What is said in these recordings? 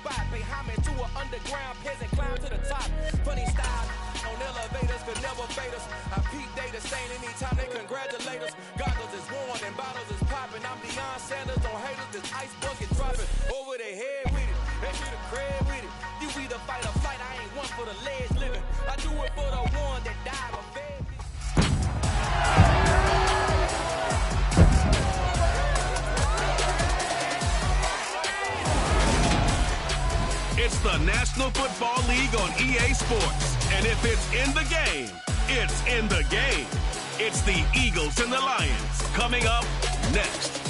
spot. Pay homage to an underground peasant, climb to the top. Funny style on elevators could never fade us. I peep data stain anytime they congratulate us. Goggles is worn and bottles is popping. I'm Deion Sanders on haters, this ice bucket dropping over their head with it. They should have cred with it. You either fight or flight. I ain't one for the ledge living. I do it for the one that died or fed. It's the National Football League on EA Sports. And if it's in the game, it's in the game. It's the Eagles and the Lions coming up next.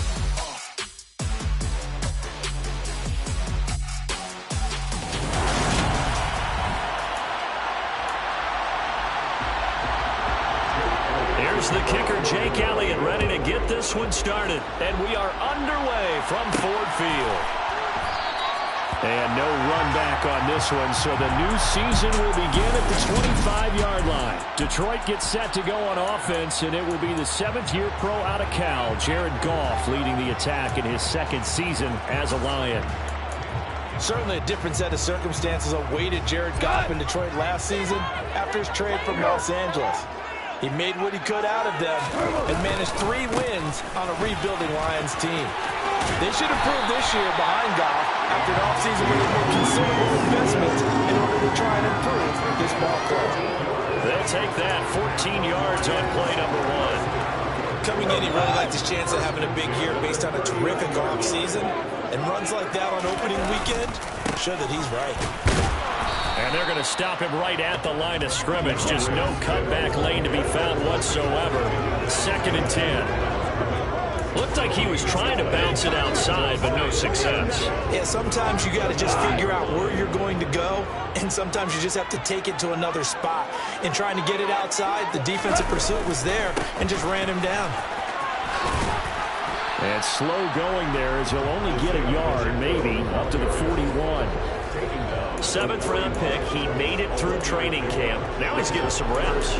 Here's the kicker, Jake Elliott, ready to get this one started. And we are underway from Ford Field. And no run back on this one, so the new season will begin at the 25-yard line. Detroit gets set to go on offense, and it will be the 7th-year pro out of Cal, Jared Goff, leading the attack in his 2nd season as a Lion. Certainly a different set of circumstances awaited Jared Goff in Detroit last season after his trade from Los Angeles. He made what he could out of them and managed 3 wins on a rebuilding Lions team. They should improve this year behind Goff after an offseason where they made considerable investments in order to try and improve this ball club. They'll take that 14 yards on play number 1. Coming in, he really liked his chance of having a big year based on a terrific offseason. And runs like that on opening weekend show that he's right. And they're going to stop him right at the line of scrimmage. Just no cutback lane to be found whatsoever. 2nd and 10. Looked like he was trying to bounce it outside, but no success. Yeah, sometimes you got to just figure out where you're going to go, and sometimes you just have to take it to another spot. In trying to get it outside, the defensive pursuit was there and just ran him down. And slow going there as he'll only get a yard, maybe, up to the 41. 7th-round pick. He made it through training camp. Now he's getting some reps.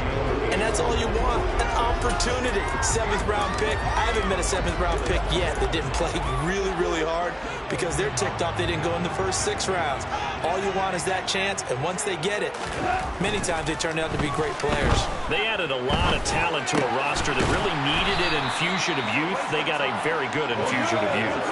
And that's all you want, an opportunity. 7th-round pick. I haven't met a 7th-round pick yet that didn't play really, really hard because they're ticked off they didn't go in the first 6 rounds. All you want is that chance, and once they get it, many times they turn out to be great players. They added a lot of talent to a roster that really needed an infusion of youth. They got a very good infusion of youth.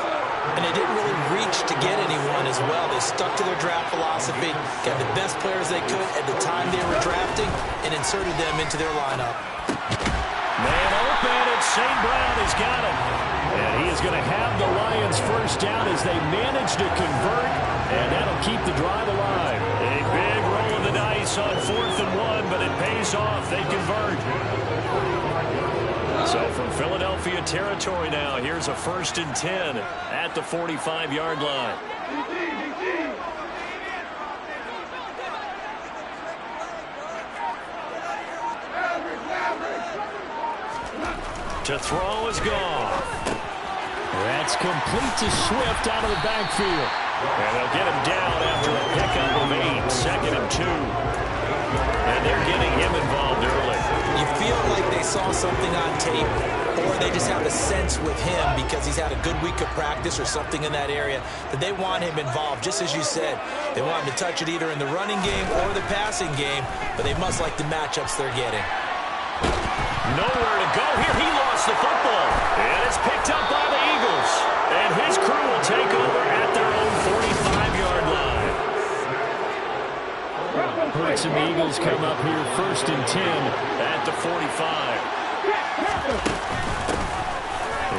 And they didn't really reach to get anyone as well. They stuck to their draft philosophy, got the best players they could at the time they were drafting, and inserted them into their lineup. Man open, and St. Brown has got him. And he is going to have the Lions first down as they manage to convert, and that'll keep the drive alive. A big roll of the dice on 4th and 1, but it pays off. They convert. So from Philadelphia territory now, here's a 1st and 10 at the 45-yard line. To throw is Goff. That's complete to Swift out of the backfield. And they'll get him down after a pickup of 8, 2nd and 2. And they're getting him involved early. You feel like they saw something on tape, or they just have a sense with him because he's had a good week of practice or something in that area that they want him involved, just as you said. They want him to touch it either in the running game or the passing game, but they must like the matchups they're getting. Nowhere to go here. He lost the football. And it's picked up by the Eagles. And his crew will take over at their own 45-yard line. Hurts and the Eagles come up here 1st and 10 at the 45.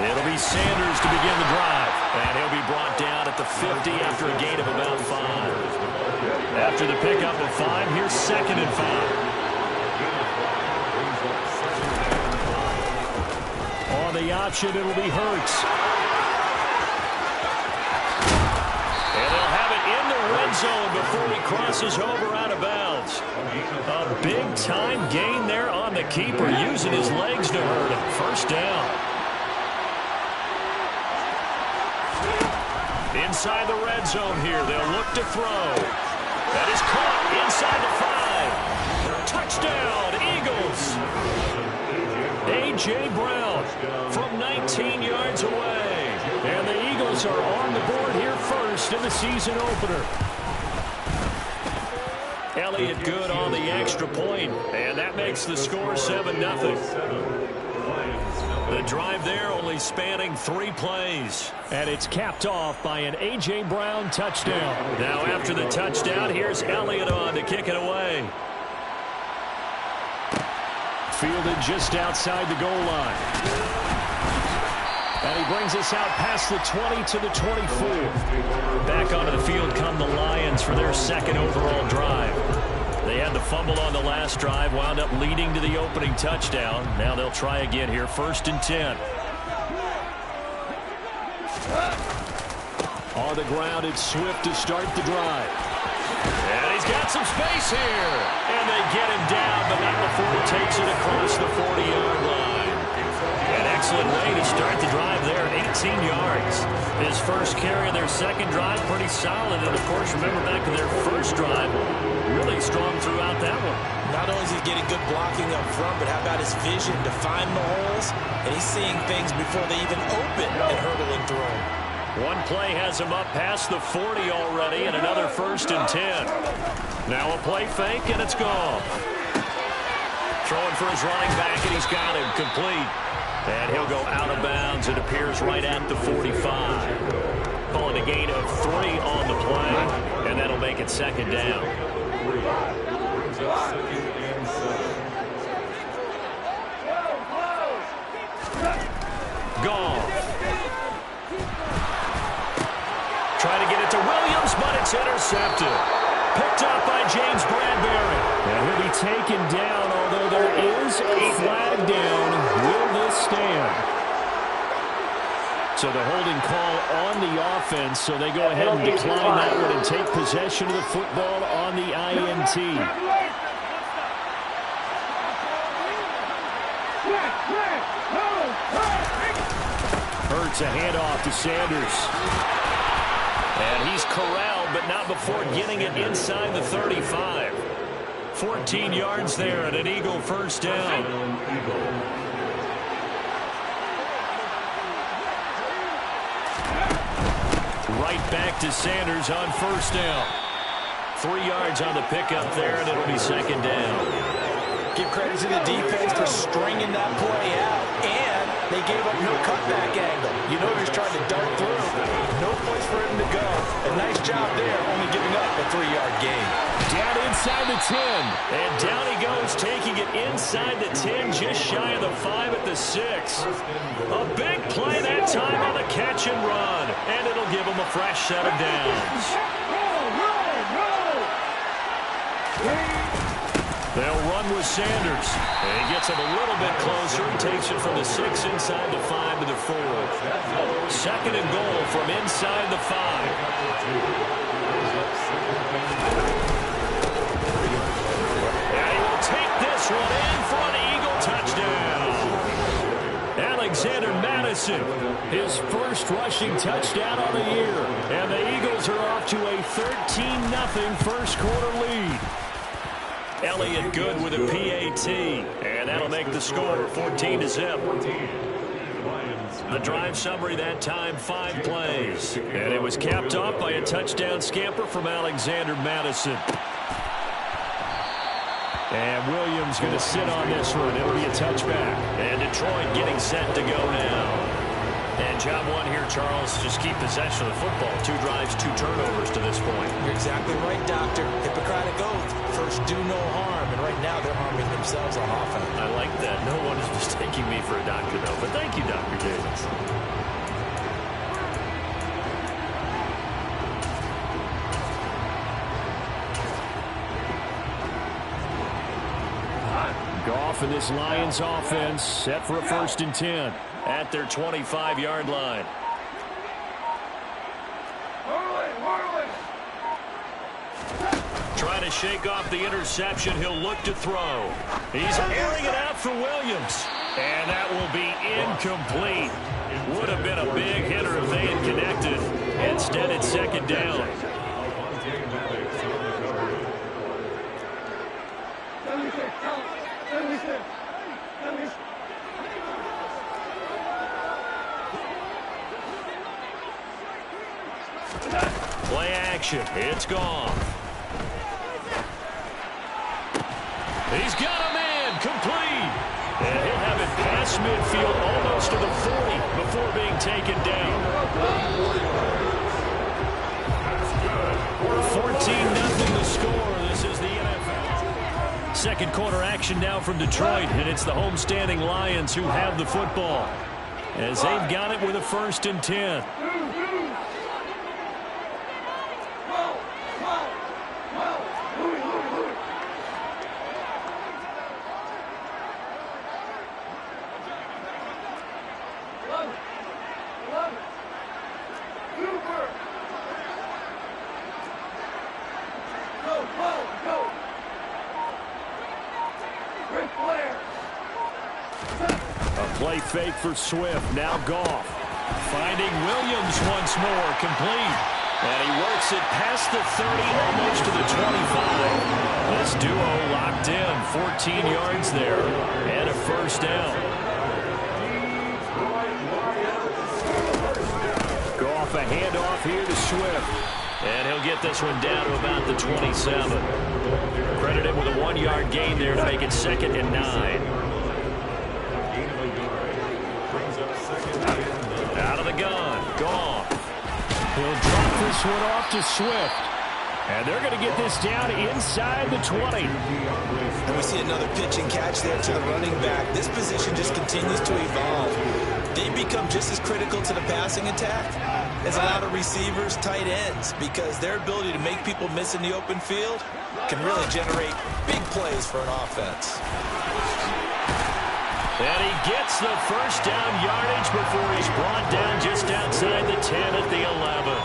It'll be Sanders to begin the drive. And he'll be brought down at the 50 after a gain of about 5. After the pickup of 5, here's 2nd and 5. On the option, it'll be Hurts. And they'll have it in the red zone before he crosses over out of bounds. A big-time gain there on the keeper, using his legs to hurt him. 1st down. Inside the red zone here, they'll look to throw. That is caught inside the 5. Touchdown, Eagles. A.J. Brown from 19 yards away. And the Eagles are on the board here first first in the season opener. Elliott good on the extra point, and that makes the score 7-0. The drive there only spanning 3 plays. And it's capped off by an A.J. Brown touchdown. Now after the touchdown, here's Elliott on to kick it away. Fielded just outside the goal line. And he brings us out past the 20 to the 24. Back onto the field come the Lions for their second overall drive. They had the fumble on the last drive, wound up leading to the opening touchdown. Now they'll try again here, 1st and 10. On the ground, it's Swift to start the drive. And he's got some space here. And they get him down, but not before he takes it across the 40-yard line. An excellent way to start the drive there, 18 yards. His first carry of their second drive, pretty solid. And, of course, remember back to their first drive, really strong throughout that one. Not only is he getting good blocking up front, but how about his vision to find the holes? And he's seeing things before they even open and hurdling through them. One play has him up past the 40 already, and another 1st and 10. Now a play fake, and it's gone. Throwing for his running back, and he's got him complete. And he'll go out of bounds. It appears right at the 45. Calling a gain of 3 on the play, and that'll make it 2nd down. Goff. Trying to get it to Williams, but it's intercepted. Picked up by James Bradbury. And he'll be taken down, although there is a flag down. Will this stand? So the holding call on the offense, so they go ahead and decline that one and take possession of the football on the INT. Hurts a handoff to Sanders. And he's corralled, but not before getting it inside the 35. 14 yards there and an Eagle first down. Right back to Sanders on 1st down. 3 yards on the pickup there, and it'll be 2nd down. Give credit to the defense for stringing that play out, and they gave up no cutback angle. You know he's trying to dart through. No place for him to go. A nice job there, only giving up a 3-yard gain. Down inside the 10. And down he goes, taking it inside the 10, just shy of the 5 at the 6. A big play that time on the catch and run. And it'll give him a fresh set of downs. They'll run with Sanders. And he gets him a little bit closer. He takes it from the 6 inside the 5 to the 4. 2nd and goal from inside the 5. And he will take this one in for an Eagle touchdown. Alexander Madison, his first rushing touchdown on the year. And the Eagles are off to a 13-0 first quarter lead. Elliott good with a PAT, and that'll make the score 14-0. The drive summary that time, 5 plays. And it was capped off by a touchdown scamper from Alexander Madison. And Williams going to sit on this one. It'll be a touchback. And Detroit getting set to go now. And job one here, Charles, just keep possession of the football. 2 drives, 2 turnovers to this point. You're exactly right, Doctor. Hippocratic oath. First, do no harm. And right now, they're harming themselves on offense. I like that. No one is mistaking me for a doctor, though. But thank you, Dr. Davis. Goff and this Lions offense set for a 1st and 10. At their 25-yard line. Trying to shake off the interception. He'll look to throw. He's airing it out for Williams. And that will be incomplete. Would have been a big hitter if they had connected. Instead, it's 2nd down. possession. It's gone. He's got a man complete. And he'll have it past midfield almost to the 40 before being taken down. 14-0 the score. This is the NFL. Second quarter action now from Detroit, and it's the homestanding Lions who have the football as they've got it with a 1st and 10. Play fake for Swift. Now Goff. Finding Williams once more. Complete. And he works it past the 30, almost to the 25. This duo locked in. 14 yards there. And a 1st down. Goff a handoff here to Swift. And he'll get this one down to about the 27. Credit him with a 1-yard gain there to make it 2nd and 9. Out of the gun. Goff. He'll drop this one off to Swift. And they're going to get this down inside the 20. And we see another pitch and catch there to the running back. This position just continues to evolve. They become just as critical to the passing attack as a lot of receivers, tight ends, because their ability to make people miss in the open field can really generate big plays for an offense. And he gets the 1st down yardage before he's brought down just outside the 10 at the 11.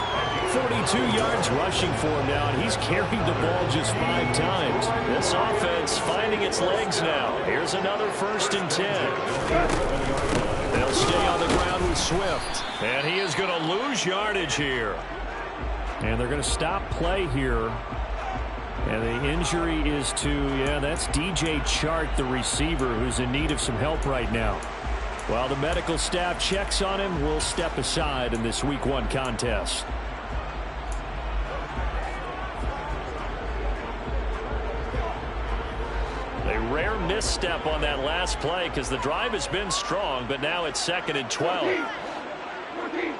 42 yards rushing for him now, and he's carried the ball just 5 times. This offense finding its legs now. Here's another 1st and 10. They'll stay on the ground with Swift. And he is going to lose yardage here. And they're going to stop play here. And the injury is to, that's DJ Chark, the receiver, who's in need of some help right now. While the medical staff checks on him, we'll step aside in this Week 1 contest. A rare misstep on that last play because the drive has been strong, but now it's 2nd and 12. 14.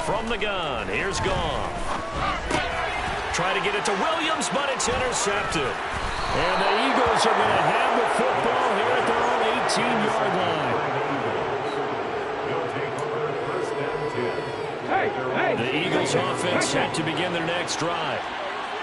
From the gun, here's Goff. Try to get it to Williams, but it's intercepted. And the Eagles are going to have the football here at their own 18-yard line. The Eagles offense set to begin their next drive.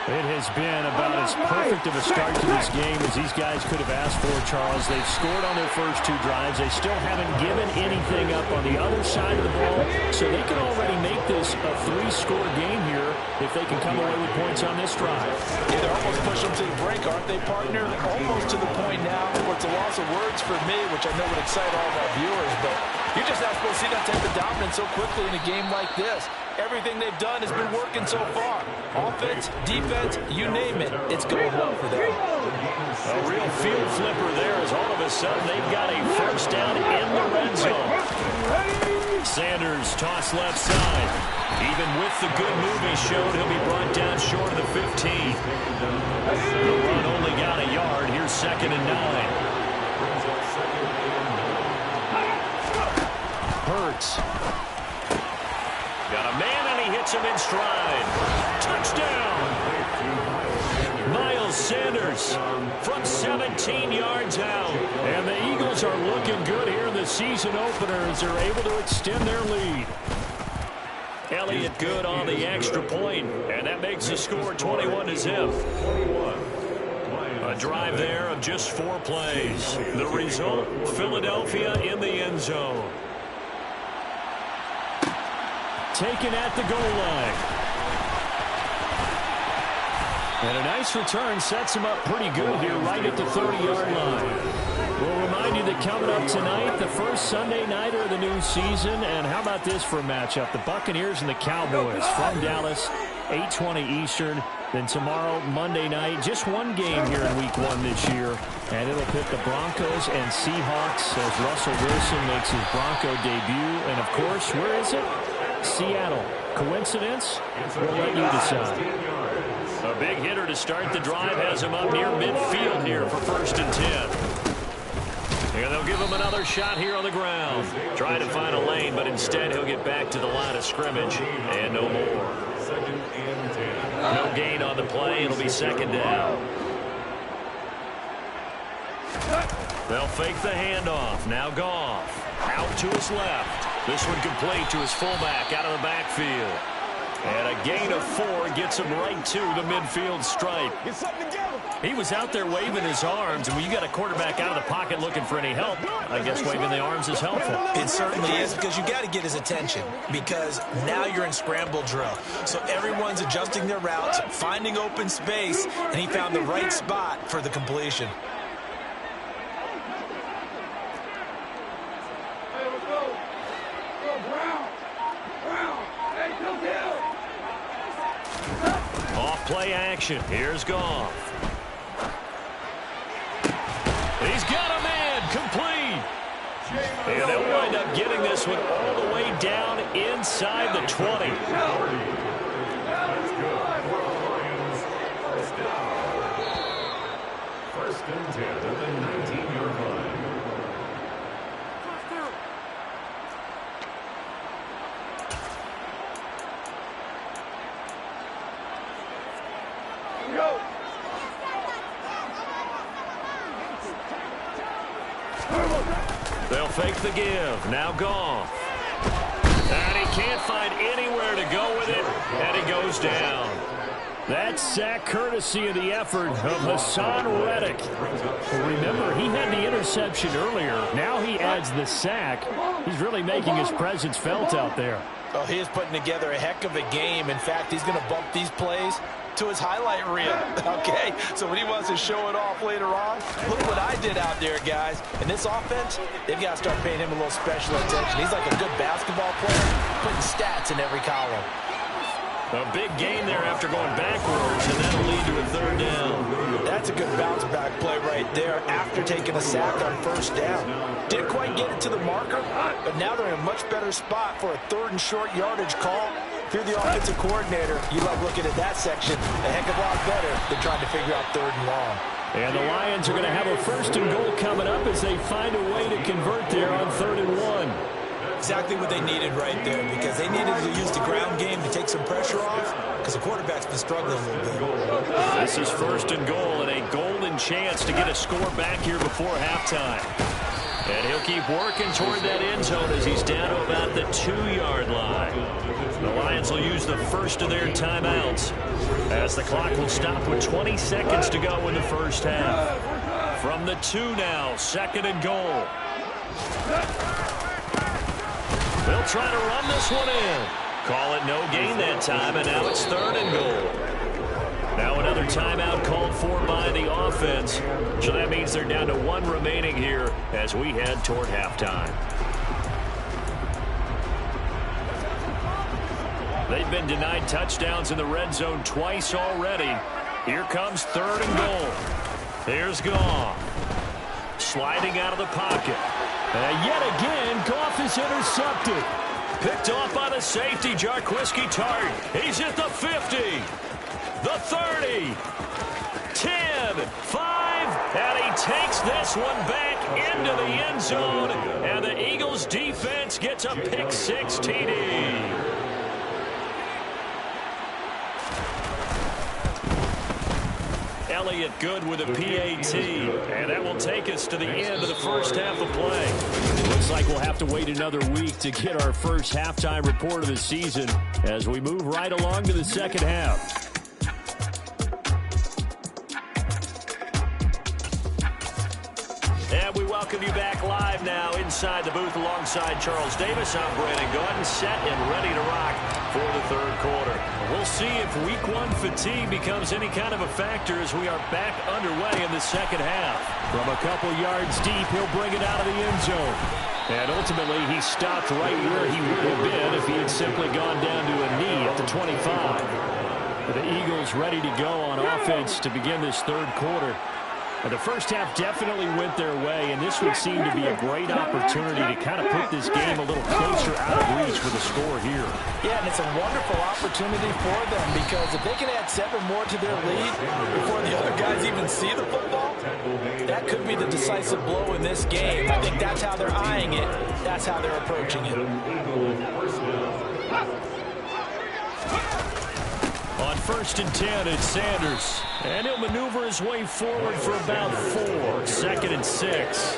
It has been about as perfect of a start to this game as these guys could have asked for, Charles. They've scored on their first 2 drives. They still haven't given anything up on the other side of the ball, so they can already make this a 3-score game here if they can come away with points on this drive. Yeah, they're almost pushing them to the brink, aren't they, partner? Almost to the point now where it's a loss of words for me, which I know would excite all of our viewers, but you're just not supposed to see that type of dominance so quickly in a game like this. Everything they've done has been working so far. Offense, defense, you name it, it's going well for them. A real field flipper there as all of a sudden they've got a 1st down in the red zone. Sanders toss left side. Even with the good move he showed, he'll be brought down short of the 15. The run only got a yard. Here's 2nd and 9. Hurts. Got a man, and he hits him in stride. Touchdown! Miles Sanders from 17 yards out. And the Eagles are looking good here in the season opener as they're able to extend their lead. Elliott good on the extra point, and that makes the score 21-0. A drive there of just 4 plays. The result, Philadelphia in the end zone. Taken at the goal line. And a nice return sets him up pretty good here right at the 30-yard line. We'll remind you that coming up tonight, the first Sunday nighter of the new season. And how about this for a matchup? The Buccaneers and the Cowboys from Dallas, 8:20 Eastern. Then tomorrow, Monday night, just one game here in Week 1 this year. And it'll pit the Broncos and Seahawks as Russell Wilson makes his Bronco debut. And, of course, where is it? Seattle. Coincidence? We'll let you decide. A big hitter to start the drive has him up near midfield here for 1st and 10. And they'll give him another shot here on the ground. Try to find a lane, but instead he'll get back to the line of scrimmage and no more. No gain on the play. It'll be 2nd down. They'll fake the handoff. Now Goff. Out to his left. This one complete to his fullback out of the backfield. And a gain of 4 gets him right to the midfield stripe. He was out there waving his arms, and when you got a quarterback out of the pocket looking for any help, I guess waving the arms is helpful. It certainly is, because you got to get his attention, because now you're in scramble drill. So everyone's adjusting their routes, finding open space, and he found the right spot for the completion. Play action. Here's Goff. He's got a man complete. And they'll wind up getting this one all the way down inside the 20. First and 10 at the 19-yard line. They'll fake the give. Now Goff. And he can't find anywhere to go with it, and he goes down. That sack courtesy of the effort of Hassan Reddick. Remember, he had the interception earlier. Now he adds the sack. He's really making his presence felt out there. Oh, he is putting together a heck of a game. In fact, he's going to bump these plays to his highlight reel. Okay, so when he wants to show it off later on, look what I did out there, guys. In this offense, they've got to start paying him a little special attention. He's like a good basketball player, putting stats in every column. A big gain there after going backwards, and that'll lead to a 3rd down. That's a good bounce back play right there after taking a sack on 1st down. Didn't quite get it to the marker, but now they're in a much better spot for a 3rd and short yardage call. If you're the offensive coordinator, you love looking at that section a heck of a lot better than trying to figure out 3rd and long. And the Lions are going to have a 1st and goal coming up as they find a way to convert there on 3rd and 1. Exactly what they needed right there, because they needed to use the ground game to take some pressure off, because the quarterback's been struggling a little bit. This is 1st and goal, and a golden chance to get a score back here before halftime. And he'll keep working toward that end zone as he's down to about the 2-yard line. The Lions will use the first of their timeouts as the clock will stop with 20 seconds to go in the 1st half. From the 2 now, 2nd and goal. They'll try to run this one in. Call it no gain that time, and now it's 3rd and goal. Now another timeout called for by the offense. So that means they're down to 1 remaining here as we head toward halftime. They've been denied touchdowns in the red zone twice already. Here comes 3rd and goal. Here's Goff. Sliding out of the pocket. Yet again, Goff is intercepted. Picked off by the safety, Jarquiski Tart. He's at the 50, the 30, 10, 5, and he takes this one back into the end zone, and the Eagles defense gets a pick-6 TD. Elliott good with a PAT, and that will take us to the end of the 1st half of play. Looks like we'll have to wait another week to get our first halftime report of the season as we move right along to the 2nd half. And we welcome you back live now inside the booth alongside Charles Davis. I'm Brandon Gordon, set and ready to rock for the 3rd quarter. We'll see if Week 1 fatigue becomes any kind of a factor as we are back underway in the 2nd half. From a couple yards deep, he'll bring it out of the end zone. And ultimately, he stopped right where he would have been if he had simply gone down to a knee at the 25. The Eagles ready to go on offense to begin this third quarter. The first half definitely went their way, and this would seem to be a great opportunity to kind of put this game a little closer out of reach with a score here. Yeah, and it's a wonderful opportunity for them because if they can add 7 more to their lead before the other guys even see the football, that could be the decisive blow in this game. I think that's how they're eyeing it. That's how they're approaching it. On 1st and 10, it's Sanders. And he'll maneuver his way forward for about 4. 2nd and 6.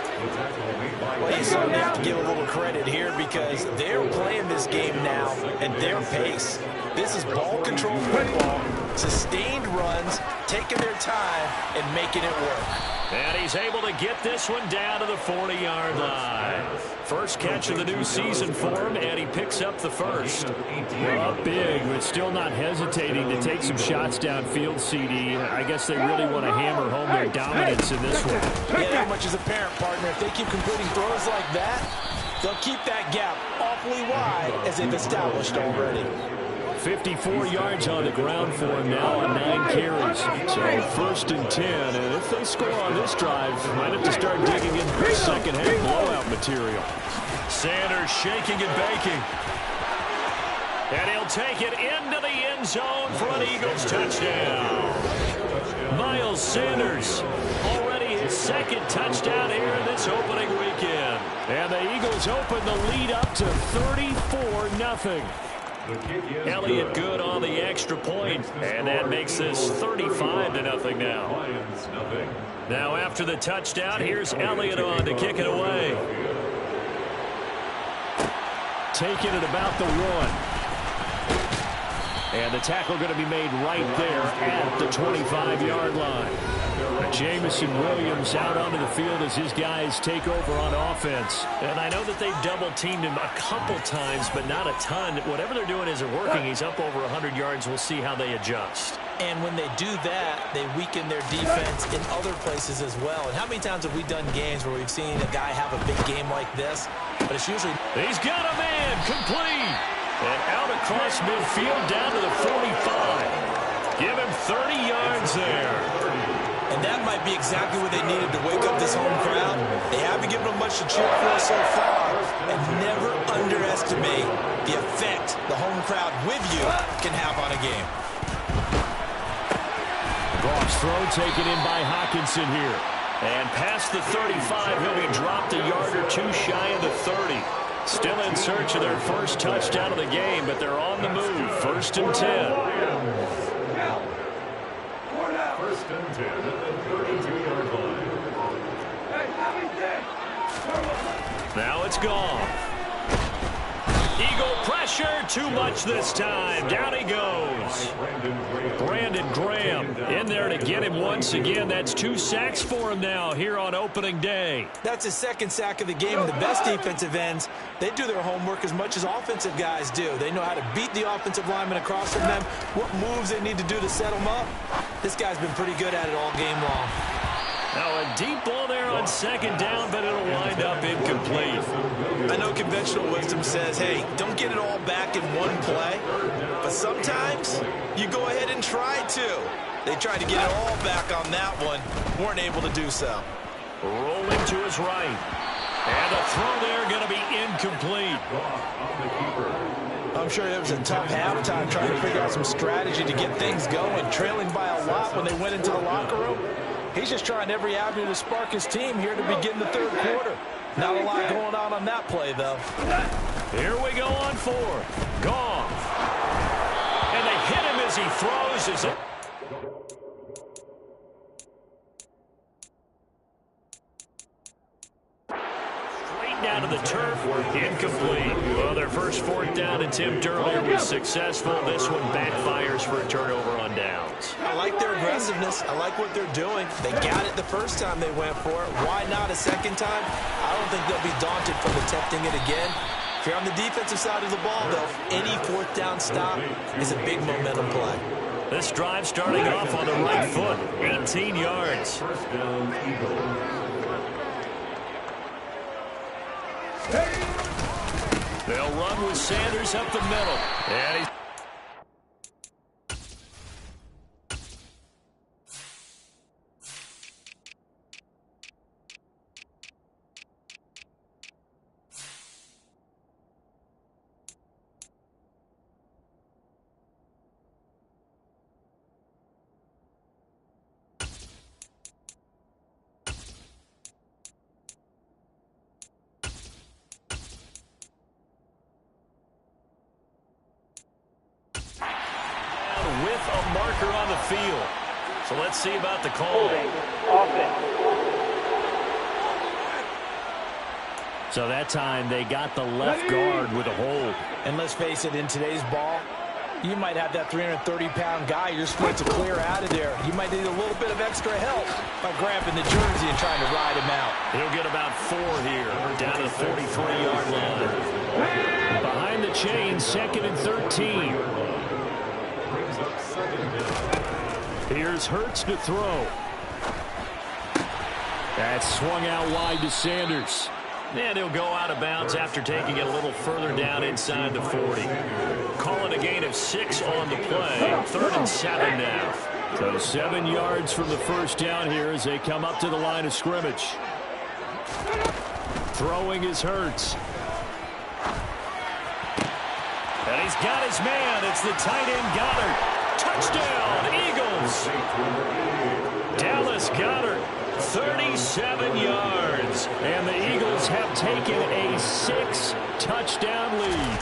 Well, you certainly have to give a little credit here because they're playing this game now at their pace. This is ball control football, sustained runs, taking their time, and making it work. And he's able to get this one down to the 40-yard line. First catch of the new season for him, and he picks up the first. Well, big, but still not hesitating to take some shots downfield, CD. I guess they really want to hammer home their dominance in this one. Yeah, that much is apparent, partner. If they keep completing throws like that, they'll keep that gap awfully wide as they've established already. 54 yards on the ground for him now on 9 carries. So 1st and 10, and if they score on this drive, might have to start digging in for second half blowout material. Sanders shaking and baking. And he'll take it into the end zone for an Eagles touchdown. Miles Sanders, already his 2nd touchdown here in this opening weekend. And the Eagles open the lead up to 34-0. Elliott good on the extra point, and that makes this 35-0 now. Now after the touchdown, here's Elliott on to kick it away. Taking it about the 1. And the tackle going to be made right there at the 25-yard line. Jamison Williams out onto the field as his guys take over on offense. And I know that they've double-teamed him a couple times, but not a ton. Whatever they're doing isn't working. He's up over 100 yards. We'll see how they adjust. And when they do that, they weaken their defense in other places as well. And how many times have we done games where we've seen a guy have a big game like this? But it's usually... He's got a man complete. And out across midfield down to the 45. Give him 30 yards there. And that might be exactly what they needed to wake up this home crowd. They haven't given them much to cheer for so far. And never underestimate the effect the home crowd with you can have on a game. Goff's throw taken in by Hockenson here. And past the 35, he'll be dropped a yard or 2 shy of the 30. Still in search of their first touchdown of the game, but they're on the move. 1st and 10. 1st and 10 at the 32-yard line. Now it's gone. Eagle pressure, too much this time. Down he goes. Brandon Graham in there to get him once again. That's 2 sacks for him now here on opening day. That's his 2nd sack of the game. The best defensive ends, they do their homework as much as offensive guys do. They know how to beat the offensive linemen across from them, what moves they need to do to set them up. This guy's been pretty good at it all game long. Now a deep ball there on 2nd down, but it'll wind up incomplete. I know conventional wisdom says, hey, don't get it all back in one play. But sometimes you go ahead and try to. They tried to get it all back on that one. Weren't able to do so. Rolling to his right. And the throw there going to be incomplete. I'm sure it was a tough halftime trying to figure out some strategy to get things going. Trailing by a lot when they went into the locker room. He's just trying every avenue to spark his team here to begin the 3rd quarter. Not a lot going on that play, though. Here we go on 4th. Goff. And they hit him as he throws. Straight down to the turf. Incomplete. Well, their first 4th down attempt earlier was successful. This one backfires for a turnover on downs. I like their aggressiveness. I like what they're doing. They got it the first time they went for it. Why not a second time? I don't think they'll be daunted from attempting it again. If you're on the defensive side of the ball, though, any 4th down stop is a big momentum play. This drive starting off on the right foot. 18 yards. 1st down, Eagles. They'll run with Sanders up the middle. And field. So let's see about the call. So that time they got the left guard with a hold. And let's face it, in today's ball, you might have that 330-pound guy you're supposed to clear out of there. You might need a little bit of extra help by grabbing the jersey and trying to ride him out. He'll get about 4 here, down to the 43-yard line. Behind the chain, 2nd and 13. Here's Hurts to throw. That's swung out wide to Sanders. And he'll go out of bounds after taking it a little further down inside the 40. Calling a gain of 6 on the play. 3rd and 7 now. So 7 yards from the first down here as they come up to the line of scrimmage. Throwing is Hurts. And he's got his man. It's the tight end Goddard. Touchdown, Eagles. Dallas Goedert, 37 yards. And the Eagles have taken a 6-touchdown lead.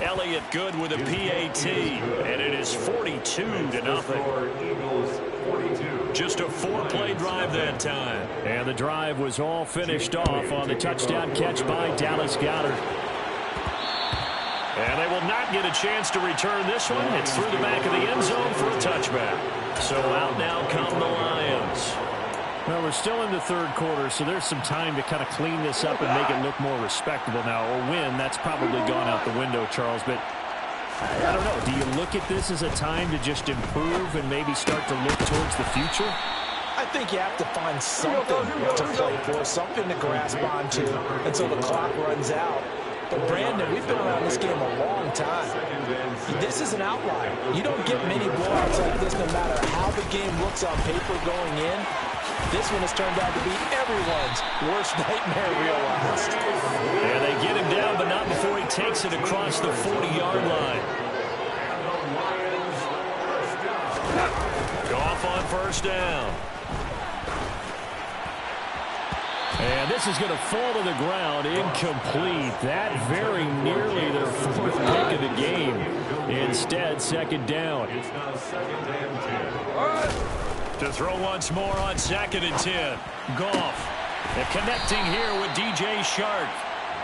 Elliott good with a PAT. And it is 42-0. Just a 4-play drive that time. And the drive was all finished off on the touchdown catch by Dallas Goedert. And they will not get a chance to return this one. It's through the back of the end zone for a touchback. So out now come the Lions. Well, we're still in the 3rd quarter, so there's some time to kind of clean this up and make it look more respectable now. Or win, that's probably gone out the window, Charles. But I don't know. Do you look at this as a time to just improve and maybe start to look towards the future? I think you have to find something to play for, something to grasp onto until the clock runs out. But, Brandon, we've been around this game a long time. This is an outlier. You don't get many blowouts like this no matter how the game looks on paper going in. This one has turned out to be everyone's worst nightmare realized. And they get him down, but not before he takes it across the 40-yard line. Goff on first down. And this is going to fall to the ground, incomplete. That very nearly their 4th pick of the game. Instead, 2nd down. To throw once more on 2nd and 10. Goff. And connecting here with DJ Shark.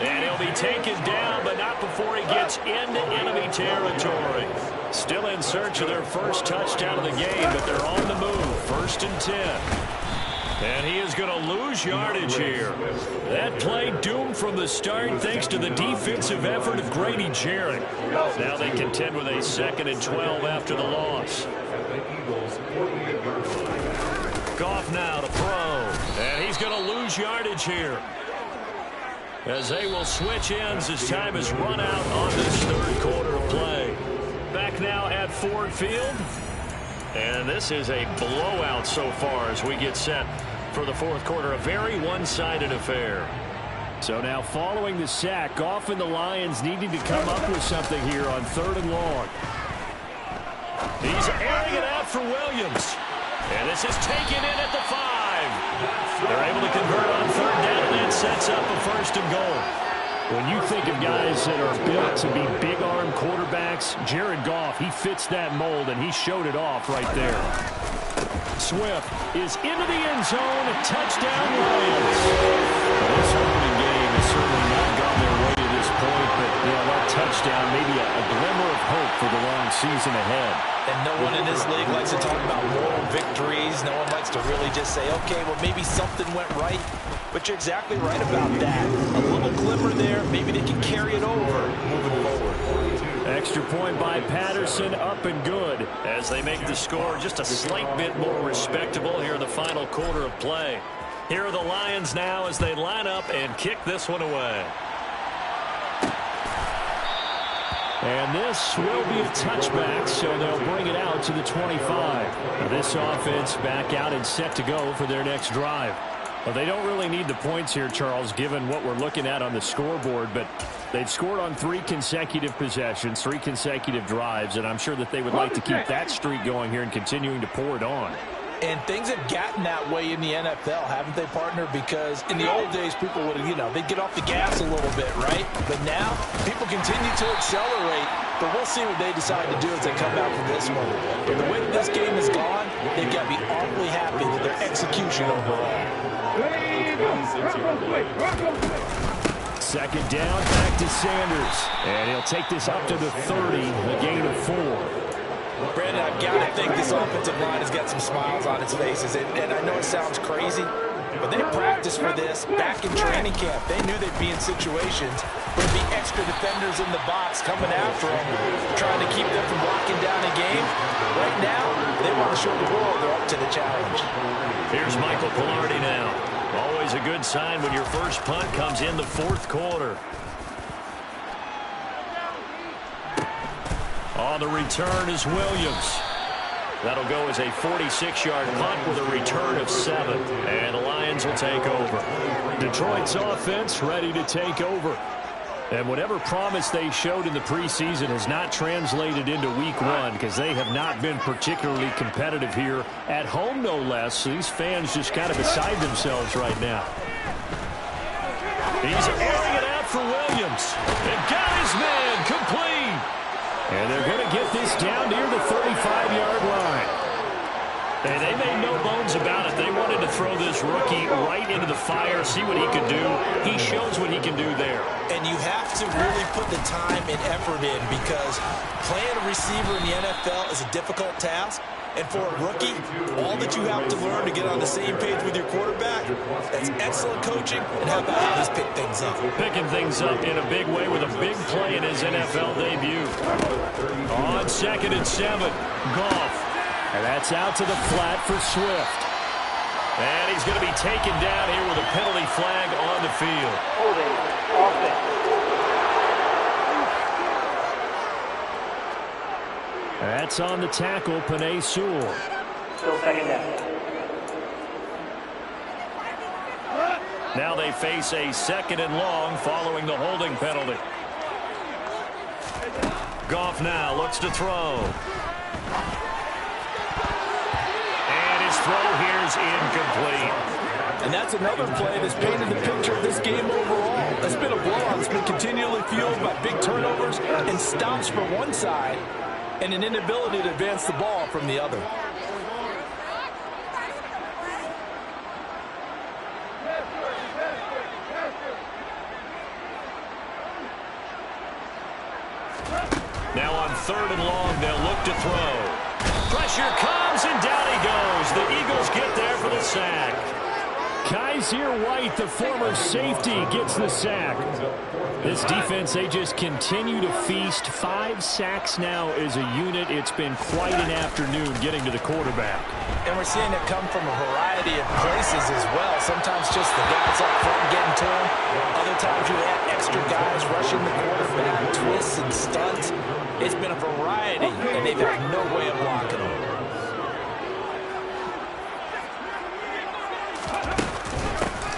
And he'll be taken down, but not before he gets into enemy territory. Still in search of their first touchdown of the game, but they're on the move. 1st and 10. And he is going to lose yardage here. That play doomed from the start thanks to the defensive effort of Grady Jarrett. Now they contend with a 2nd and 12 after the loss. Goff now to throw. And he's going to lose yardage here, as they will switch ends as time is run out on this 3rd quarter of play. Back now at Ford Field. And this is a blowout so far as we get set for the 4th quarter. A very one-sided affair. So now following the sack, Goff and the Lions needing to come up with something here on 3rd and long. He's airing it out for Williams. And this is taken in at the 5. They're able to convert on 3rd down, and that sets up a 1st and goal. When you think of guys that are built to be big-arm quarterbacks, Jared Goff, he fits that mold, and he showed it off right there. Swift is into the end zone. Touchdown, Lions. Well, this opening game has certainly not gone their way to this point, but that touchdown, maybe a glimmer of hope for the long season ahead. And no one in this league likes to talk about moral victories. No one likes to really just say, okay, well, maybe something went right. But you're exactly right about that. A little glimmer there. Maybe they can carry it over moving forward. Extra point by Patterson, up and good, as they make the score just a slight bit more respectable here in the final quarter of play. Here are the Lions now as they line up and kick this one away. And this will be a touchback, so they'll bring it out to the 25. Now this offense back out and set to go for their next drive. Well, they don't really need the points here, Charles, given what we're looking at on the scoreboard, but they've scored on 3 consecutive possessions, 3 consecutive drives, and I'm sure that they would like to keep that streak going here and continuing to pour it on. And things have gotten that way in the NFL, haven't they, partner? Because in the old days, people would, they'd get off the gas a little bit, right? But now, people continue to accelerate. but we'll see what they decide to do as they come back from this one. But the way that this game has gone, they've got to be awfully happy with their execution overall. Second down, back to Sanders. And he'll take this up to the 30, a gain of 4. Brandon, I've got to think this offensive line has got some smiles on its faces. And I know it sounds crazy, but they practiced for this back in training camp. They knew they'd be in situations where there'd be extra defenders in the box coming after them, trying to keep them from locking down a game. Right now, they want to show the world they're up to the challenge. Here's Michael Pilardi now. Always a good sign when your first punt comes in the fourth quarter. On the return is Williams. That'll go as a 46-yard punt with a return of 7. And the Lions will take over. Detroit's offense ready to take over. And whatever promise they showed in the preseason has not translated into week 1 because they have not been particularly competitive here at home, no less. So these fans just kind of beside themselves right now. He's airing it out for Williams. And got his man complete. And they're going to get this down near the 35-yard line. And they made no bones about it. They wanted to throw this rookie right into the fire, see what he could do. He shows what he can do there. And you have to really put the time and effort in because playing a receiver in the NFL is a difficult task. And for a rookie, all that you have to learn to get on the same page with your quarterback, that's excellent coaching. And how about how he's picked things up? Picking things up in a big way with a big play in his NFL debut. On 2nd and 7, Goff. And that's out to the flat for Swift. And he's going to be taken down here with a penalty flag on the field. Holding offense. That's on the tackle, Penei Sewell. Still second down. Now they face a 2nd and long following the holding penalty. Goff now looks to throw. Throw here's incomplete. And that's another play that's painted the picture of this game overall. It's been a blowout. It's been continually fueled by big turnovers and stops from one side and an inability to advance the ball from the other. Now on 3rd and long, they'll look to throw. Pressure comes, and down he goes. The Eagles get there for the sack. Kaiser White, the former safety, gets the sack. This defense, they just continue to feast. 5 sacks now as a unit. It's been quite an afternoon getting to the quarterback. And we're seeing it come from a variety of places as well. Sometimes just the guys up front getting to him. Other times you have extra guys rushing the quarterback, twists and stunts. It's been a variety, and they've had no way of blocking them.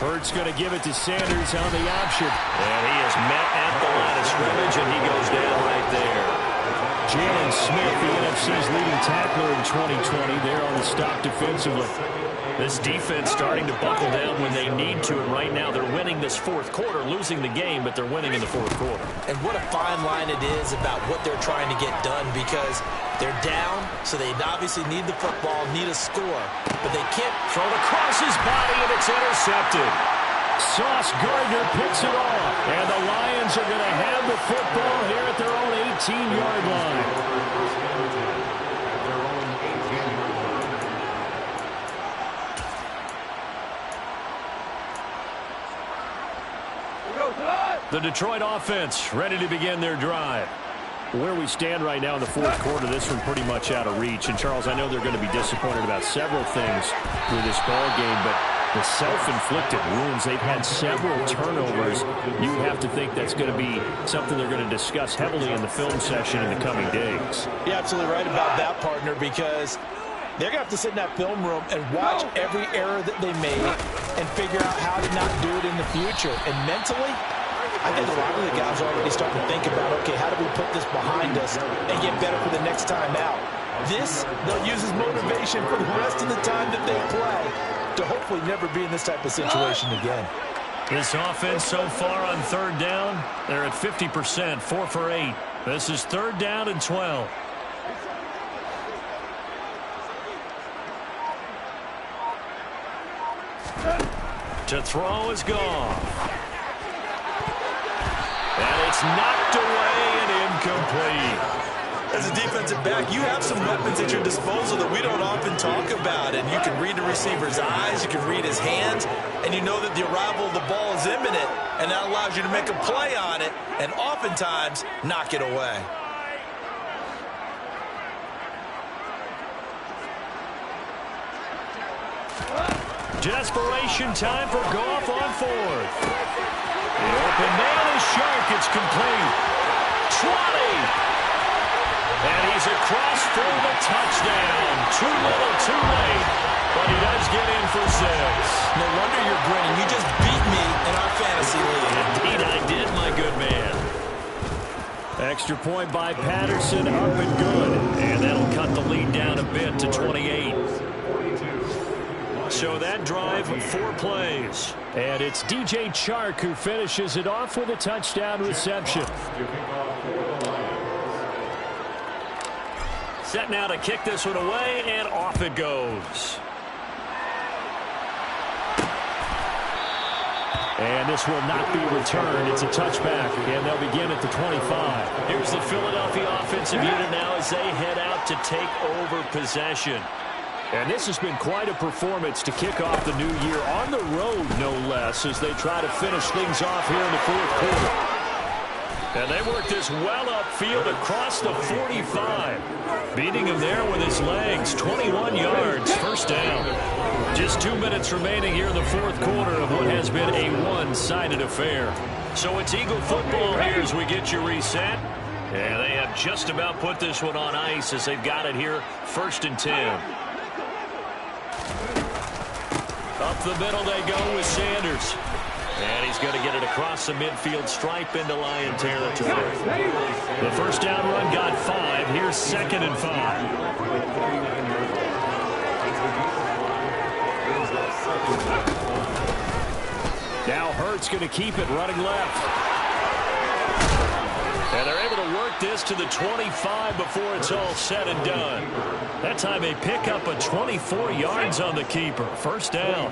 Hurts going to give it to Sanders on the option. And he is met at the line of scrimmage, and he goes down right there. Jalen Smith, the NFC's leading tackler in 2020, there on the stop defensively. This defense starting to buckle down when they need to, and right now they're winning this 4th quarter, losing the game, but they're winning in the 4th quarter. And what a fine line it is about what they're trying to get done because they're down, so they obviously need the football, need a score, but they can't throw it across his body, and it's intercepted. Sauce Gardner picks it off, and the Lions are going to have the football here at their own 18-yard line. The Detroit offense ready to begin their drive. Where we stand right now in the 4th quarter, this one pretty much out of reach. And, Charles, I know they're going to be disappointed about several things with this ball game, but the self-inflicted wounds, they've had several turnovers. You have to think that's going to be something they're going to discuss heavily in the film session in the coming days. You're absolutely right about that, partner, because they're going to have to sit in that film room and watch every error that they made and figure out how to not do it in the future. And mentally, I think a lot of the guys are already starting to think about, okay, how do we put this behind us and get better for the next time out? This, they'll use as motivation for the rest of the time that they play to hopefully never be in this type of situation again. This offense so far on 3rd down, they're at 50%, 4 for 8. This is 3rd down and 12. To throw is gone. And it's knocked away and incomplete. As a defensive back, you have some weapons at your disposal that we don't often talk about. And you can read the receiver's eyes, you can read his hands, and you know that the arrival of the ball is imminent. And that allows you to make a play on it and oftentimes knock it away. Desperation time for Goff on 4th. The open man is Shark. It's complete. 20. And he's across for the touchdown. Too little, too late. But he does get in for 6. No wonder you're grinning. You just beat me in our fantasy league. Indeed I did, my good man. Extra point by Patterson, up and good. And that'll cut the lead down a bit to 28. So that drive, 4 plays. And it's DJ Chark who finishes it off with a touchdown reception. Set now to kick this one away, and off it goes. And this will not be returned. It's a touchback, and they'll begin at the 25. Here's the Philadelphia offensive unit now as they head out to take over possession. And this has been quite a performance to kick off the new year on the road, no less, as they try to finish things off here in the 4th quarter. And they work this well upfield across the 45. Beating him there with his legs, 21 yards, 1st down. Just 2 minutes remaining here in the 4th quarter of what has been a one-sided affair. So it's Eagle football here as we get you reset. And they have just about put this one on ice as they've got it here, 1st and 10. Up the middle they go with Sanders. And he's going to get it across the midfield stripe into Lion territory. The 1st down run got 5. Here's 2nd and 5. Now Hurts going to keep it running left. And they're able to work this to the 25 before it's all said and done. That time they pick up a 24 yards on the keeper. 1st down.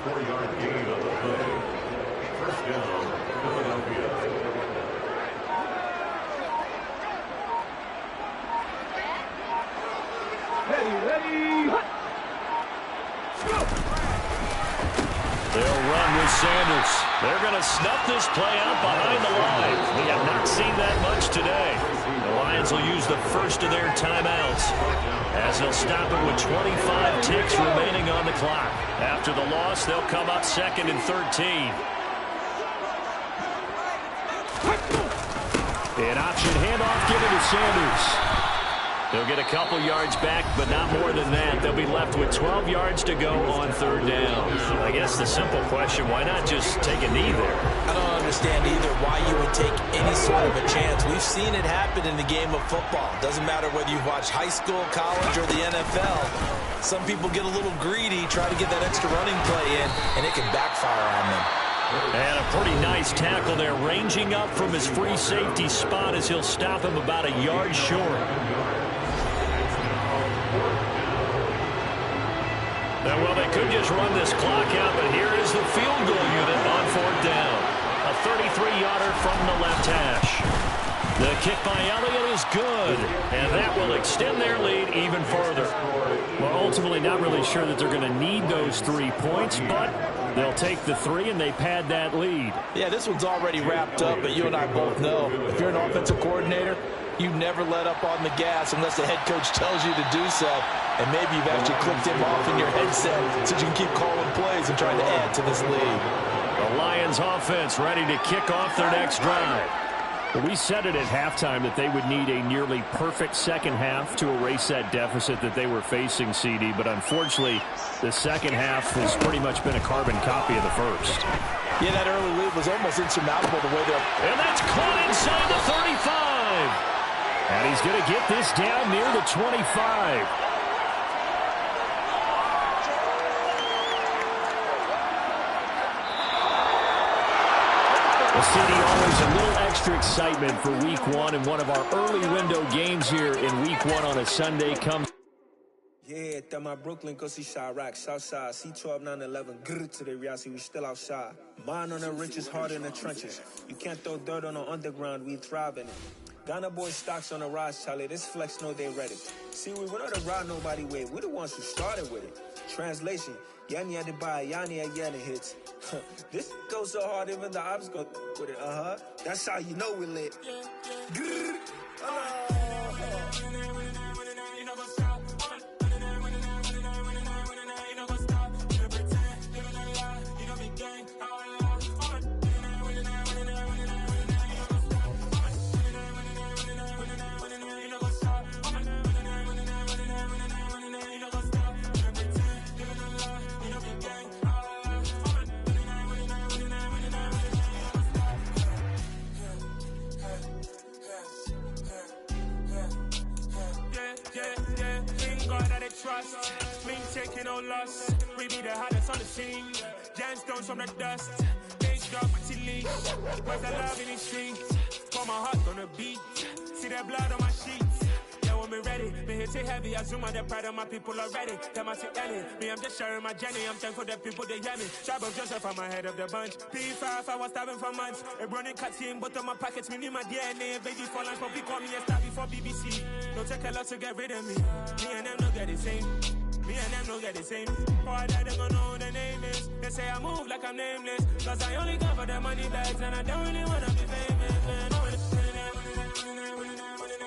They'll run with Sanders. They're going to snuff this play out behind the line. We have not seen that much today. The Lions will use the first of their timeouts as they'll stop it with 25 ticks remaining on the clock. After the loss, they'll come up 2nd and 13. An option handoff given to Sanders. They'll get a couple yards back, but not more than that. They'll be left with 12 yards to go on 3rd down. I guess the simple question, why not just take a knee there? I don't understand either why you would take any sort of a chance. We've seen it happen in the game of football. Doesn't matter whether you've watched high school, college, or the NFL. Some people get a little greedy, try to get that extra running play in, and it can backfire on them. And a pretty nice tackle there, ranging up from his free safety spot as he'll stop him about a yard short. Now, well, they could just run this clock out, but here is the field goal unit on 4th down. A 33-yarder from the left hash. The kick by Elliott is good, and that will extend their lead even further. Well, ultimately not really sure that they're going to need those 3 points, but they'll take the 3 and they pad that lead. Yeah, this one's already wrapped up, but you and I both know if you're an offensive coordinator, you never let up on the gas unless the head coach tells you to do so. And maybe you've actually clicked him off in your headset so you can keep calling plays and trying to add to this lead. The Lions offense ready to kick off their next drive. Well, we said it at halftime that they would need a nearly perfect second half to erase that deficit that they were facing, CD. But unfortunately, the second half has pretty much been a carbon copy of the first. Yeah, that early lead was almost insurmountable the way they're... And that's caught inside the 35. And he's going to get this down near the 25. Well, CD, always a little extra excitement for Week 1, and one of our early window games here in Week 1 on a Sunday comes. Yeah, that my Brooklyn, go see Chirac, Southside, C12, 911, grrr to the reality, we still outside. Mine on the richest, heart in the trenches. You can't throw dirt on the underground, we thrive in it. Ghana boy stocks on the rise, Charlie, this flex know they ready. See, we went on the ride nobody with, we the ones who started with it. Translation, Yanni had to buy, Yanni had Yanni hits. This goes so hard, even the ops go with it, That's how you know we lit. Grrr. Trust, clean taking no loss. We be the hottest on the scene. Gemstones from the dust. Big dog with leash. Where's the love in these streets? Pour my heart on the beat. See that blood on my sheets. Yeah, when me ready, me hit it heavy. I zoom on the pride of my people already. Them I see Ellie. Me, I'm just sharing my journey. I'm thankful that people they hear me. Tribe of Joseph, I'm ahead of the bunch. P5, I was starving for months. A running cut in both of my pockets. Me need my DNA. Baby for lunch, but call me a star before BBC. Don't take a lot to get rid of me. Me and them don't get the same. Me and them don't get the same. All that they gonna know the name is. They say I move like I'm nameless. Cause I only come for the money bags. And I don't really wanna be famous, man.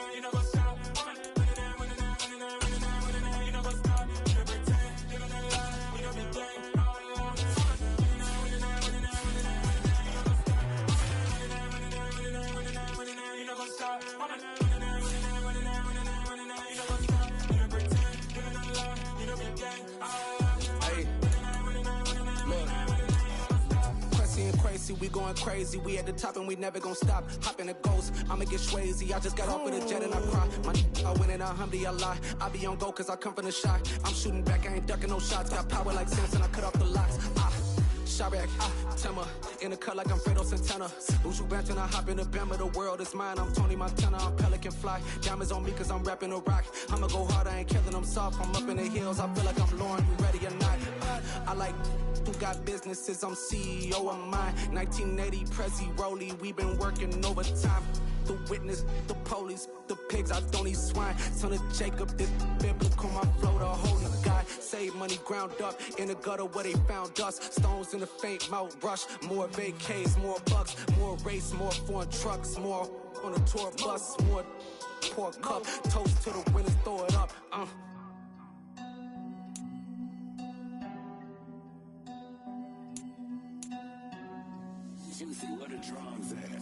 You know what's up? You know what's up? You pretend. You know the lie. You know the game. You know what's up? Crazy, we going crazy. We at the top and we never gonna stop. Hop in a ghost, I'ma get swayzy. I just got off with a jet and I cry. I win in a Humvee, I lie. I be on go cause I come from the shot. I'm shooting back, I ain't ducking no shots. Got power like Samson, I cut off the locks. Chirac, Tema, in the cut like I'm Fredo Santana. Uju Banton, I hop in the Bama, the world is mine. I'm Tony Montana, I'm Pelican Fly. Diamonds on me cause I'm rapping a rock. I'ma go hard, I ain't killing them soft. I'm up in the hills, I feel like I'm Lauren, you ready or not? I like who got businesses, I'm CEO of mine. 1980 Prezi Rolly, we been working overtime. The witness, the police, the pigs, I don't eat swine. Son of Jacob, this biblical, my flow, the holy God. Save money ground up in the gutter where they found us. Stones in the faint mouth rush. More vacays, more bucks, more race, more foreign trucks, more on a tour bus, more pork cup. Toast to the winners, throw it up. Juicy, what a drums at.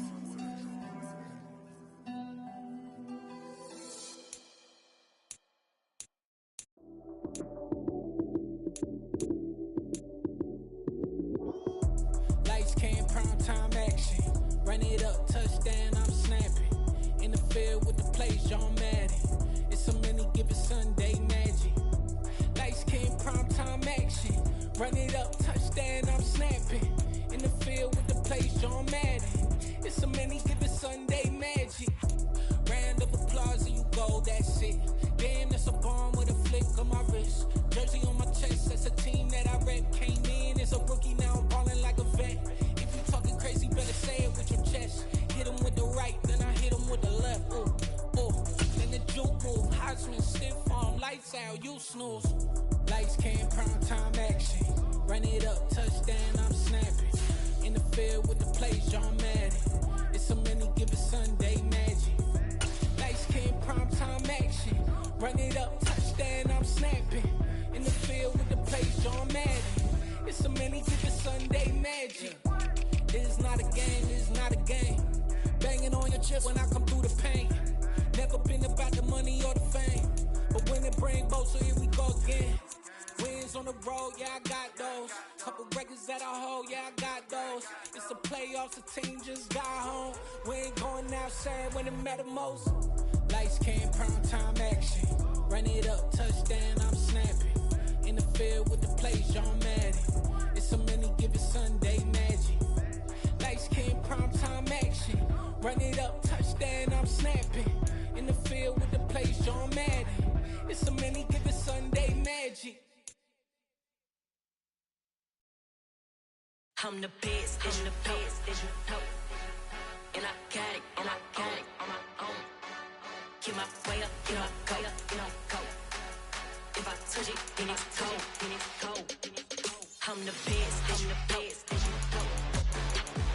Lights came, prime time action. Run it up, touchdown, I'm snapping. In the field with the plays, John Madden. It's a many given Sunday magic. Lights came, prime time action. Run it up, touchdown, I'm snapping. In the field with the plays, John Madden. It's a many given Sunday magic. Round of applause and you go, that's it. Damn, that's a bomb with a flick on my wrist. Jersey on my chest, that's a team that I rep. Came in as a rookie, now I'm ballin' like a vet. If you talking crazy, better say it with your chest. Hit him with the right, then I hit him with the left. Ooh, ooh. Then the juke move, Heisman, stiff arm, lights out, you snooze. Lights came, prime time action. Run it up, touchdown, I'm snapping. In the field with the plays, John Madden. It's a many given Sunday magic. Lights came, prime time action. Run it up, touchdown, I'm snapping. In the field with the plays, John Madden. It's a many given Sunday magic. This is not a game, this is not a game. Banging on your chest when I come through the pain. Never been about the money or the fame. But when it bring both, so here we go again. Wins on the road, yeah, I got those. Couple records that I hold, yeah, I got those. It's the playoffs, the team just got home. We ain't going outside when it matter most. Lights came, prime time action. Run it up, touchdown, I'm snapping. In the field with the plays, John Madden. It's a many given Sunday magic. Lights came, prime I'm the best, and the best, as you know. And I got it, and I got it on my own. Get my way up, get my go, go. If I touch it, then it's cold, then it's cold. I'm the best, and the best, as you know.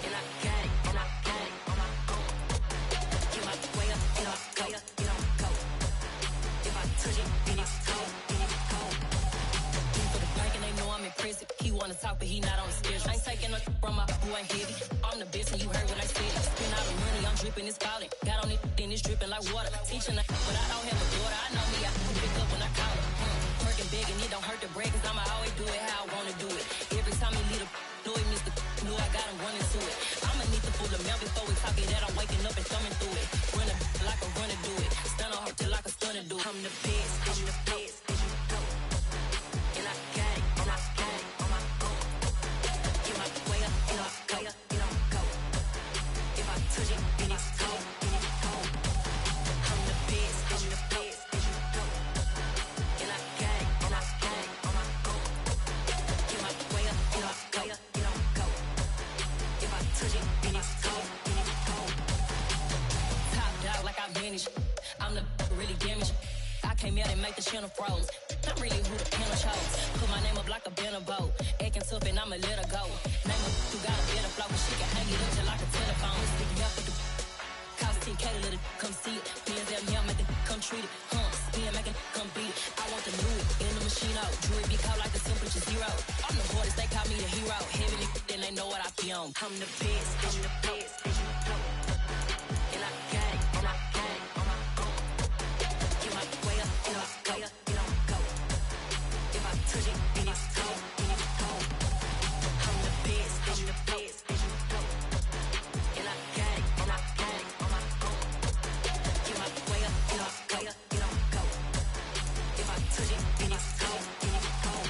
And I got it, and I got it on my own. Get my way up, get my go. If I touch it, then it's cold, then it's cold. For the bank and they know I'm impressive. He wanna talk, but he not on the schedule. I ain't taking no from my boy ain't heavy. I'm the best and you heard what I said. Spend all the money, I'm dripping, it's falling. Got on it, then it's dripping like water. Teaching but I don't have a daughter. I know me, I can pick up when I call her. Working big and it don't hurt to break, cause I'ma always do it how I wanna do it. Every time he lead a know he missed the know I got him running to it. I'ma need to pull the mail before we talk it that I'm waking up and thumbing through it. Run a like a runner do it. Stun on her till like a stunner do it. I'm the best, as you know. And I got it, and I got it on my own. Get my way up, and I go. If I touch it, then it's cold, then it's cold. I'm the best, as you know. And I got it, and I got it on my own. Get my way up, and I go. If I touch it, then it's cold, then it's cold. Top dog like I vanished. I'm the really damaged. I came out and make the channel froze. I'm really who the panel chose. Put my name up like a banner boat. Acting tough and I'ma let her go. Name her who got a better flow, but she can hang it up just like a telephone. Sticky up with the cost 10K to let it come see it. Hands down here, make it come treat it. Spin, make it come beat it. I want the new it in the machine out. Jewelry be cold like the temperature 0. I'm the hardest, they call me the hero. Heaven and then they know what I be on. I'm the best, as you know. And I got it, and I got it on my own. Get my way up, and I go. If I touch it, then it's cold, then it's cold. I'm the best, as you know. And I got it, and I got it on my own. Get my way up, and I go. If I touch it, then it's cold, then it's cold.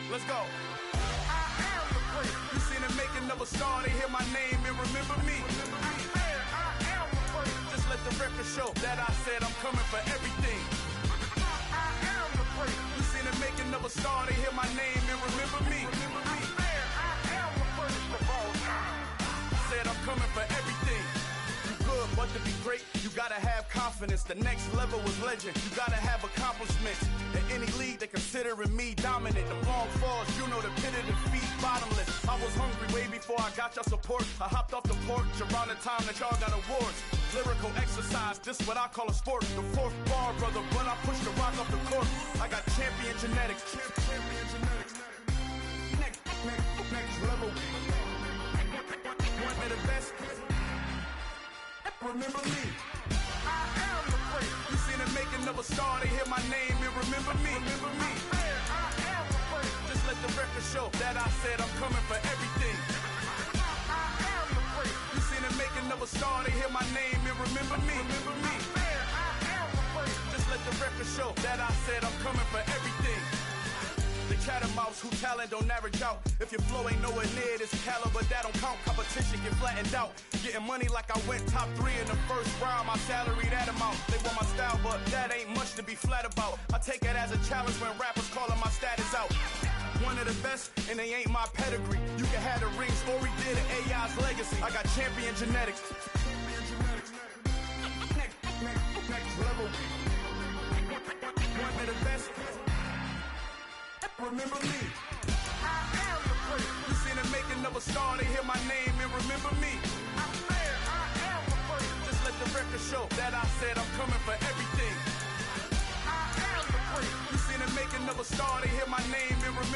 Let's go. I am the first. You seen the making of a star, they hear my name and remember me. I am the first. Just let the record show that I said I'm coming for everything. I am the first. You seen the making of a star, they hear my name and remember me. I am the first of all time. Said I'm coming for everything. Good, but to be great, you gotta have confidence. The next level was legend. You gotta have accomplishments. In any league, they considering me dominant. The long falls, you know the pit of defeat, bottomless. I was hungry way before I got your support. I hopped off the porch around the time that y'all got awards. Lyrical exercise, this what I call a sport. The fourth bar, brother, when I push the rock off the court. I got champion genetics. Next level. One of the best. Remember me. I am the first. You seen the making of a star, they hear my name and remember me. I am the first. Just let the record show that I said I'm coming for everything. I am the first. You seen the making of a star, they hear my name and remember me. I am the first. Just let the record show that I said I'm coming for everything. The cat and mouse who talent don't average out. If your flow ain't nowhere near this caliber, that don't count. Competition get flattened out. Getting money like I went top 3 in the first round. My salary that amount. They want my style, but that ain't much to be flat about. I take it as a challenge when rappers calling my status out. One of the best, and they ain't my pedigree. You can have the rings, or we did it, AI's legacy. I got champion genetics. Next level. One of the best. Remember me. I am the first. You seen the making of a star, they hear my name and remember me. I am the first. Just let the record show that I said I'm coming for everything. I am the first. You seen the making of a star, they hear my name and remember me.